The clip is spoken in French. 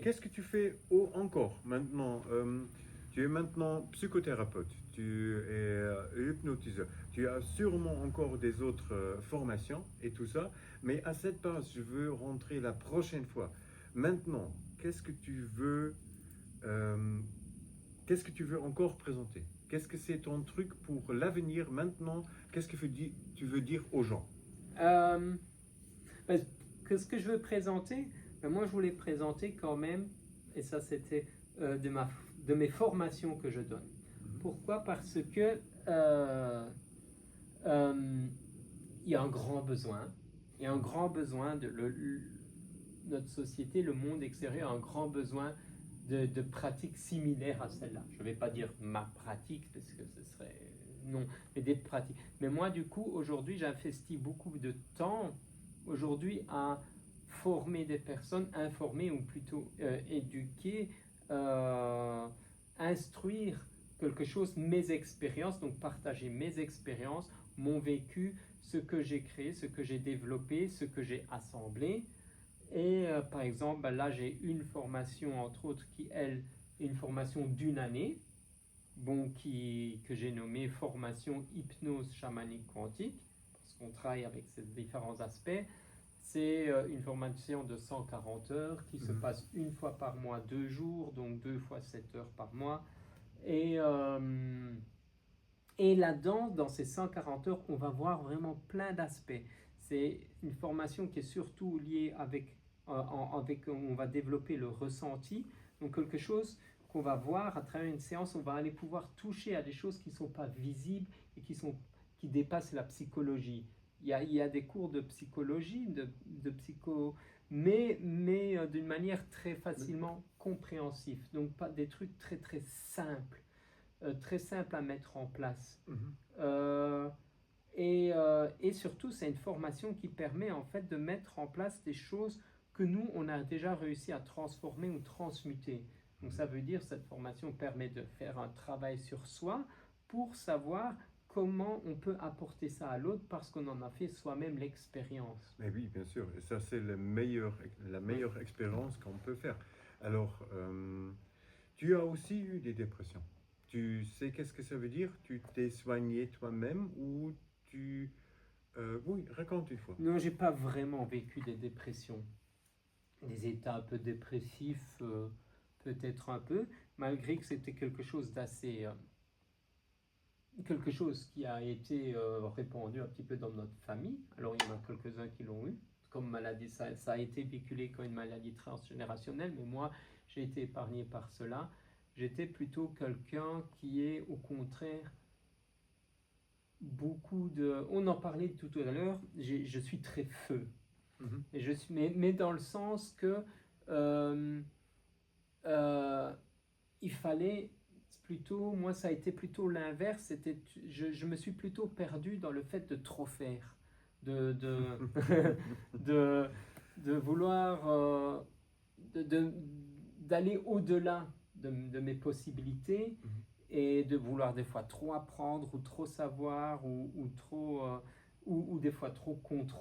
Et qu'est-ce que tu fais encore maintenant? Tu es maintenant psychothérapeute, tu es hypnotiseur, tu as sûrement encore des autres formations et tout ça, mais à cette base, je veux rentrer la prochaine fois. Maintenant, euh, qu'est-ce que tu veux encore présenter? Qu'est-ce que c'est ton truc pour l'avenir maintenant? Qu'est-ce que tu veux dire aux gens? Euh, Parce que ce que je veux présenter, moi je voulais présenter quand même, et ça c'était de mes formations que je donne. Pourquoi? Parce que euh, il y a un grand besoin, il y a un grand besoin notre société, le monde extérieur a un grand besoin de pratiques similaires à celle-là. Je ne vais pas dire ma pratique parce que ce serait non, mais des pratiques. Mais moi du coup aujourd'hui j'investis beaucoup de temps aujourd'hui à former des personnes, informer ou plutôt éduquer, instruire quelque chose, mes expériences, donc partager mes expériences, mon vécu, ce que j'ai créé, ce que j'ai développé, ce que j'ai assemblé. Et par exemple, là j'ai une formation entre autres qui, elle, est une formation d'une année, que j'ai nommée formation hypnose chamanique quantique, parce qu'on travaille avec ces différents aspects. C'est une formation de 140 heures qui se passe une fois par mois, 2 jours, donc 2 fois 7 heures par mois. Et, euh, et là-dedans, dans ces 140 heures, on va voir vraiment plein d'aspects. C'est une formation qui est surtout liée on va développer le ressenti, donc quelque chose qu'on va voir à travers une séance, on va aller pouvoir toucher à des choses qui ne sont pas visibles et qui dépassent la psychologie. Il y a des cours de psychologie, de psycho, mais d'une manière très facilement compréhensive, donc pas des trucs très très simples. Très simple à mettre en place. Euh, et surtout, c'est une formation qui permet en fait de mettre en place des choses que nous, on a déjà réussi à transformer ou transmuter. Donc ça veut dire cette formation permet de faire un travail sur soi pour savoir comment on peut apporter ça à l'autre parce qu'on en a fait soi-même l'expérience. Mais oui, bien sûr, et ça c'est la Oui. meilleure expérience qu'on peut faire. Alors, tu as aussi eu des dépressions. Tu sais qu'est-ce que ça veut dire? Tu t'es soigné toi-même ou tu... oui, raconte une fois. Non, j'ai pas vraiment vécu des dépressions, des états un peu dépressifs, peut-être un peu, malgré que c'était quelque chose qui a été répandu un petit peu dans notre famille. Alors il y en a quelques-uns qui l'ont eu, comme maladie, ça a été véhiculé comme une maladie transgénérationnelle, mais moi j'ai été épargné par cela. J'étais plutôt quelqu'un qui est au contraire On en parlait tout à l'heure, je suis très feu. Mhm. Et mais dans le sens que euh, euh, il fallait plutôt, moi ça a été plutôt l'inverse, je me suis plutôt perdu dans le fait de trop faire, de, de, de, de vouloir, d'aller au-delà de mes possibilités Mhm. et de vouloir des fois trop apprendre ou trop savoir ou des fois trop contrôler.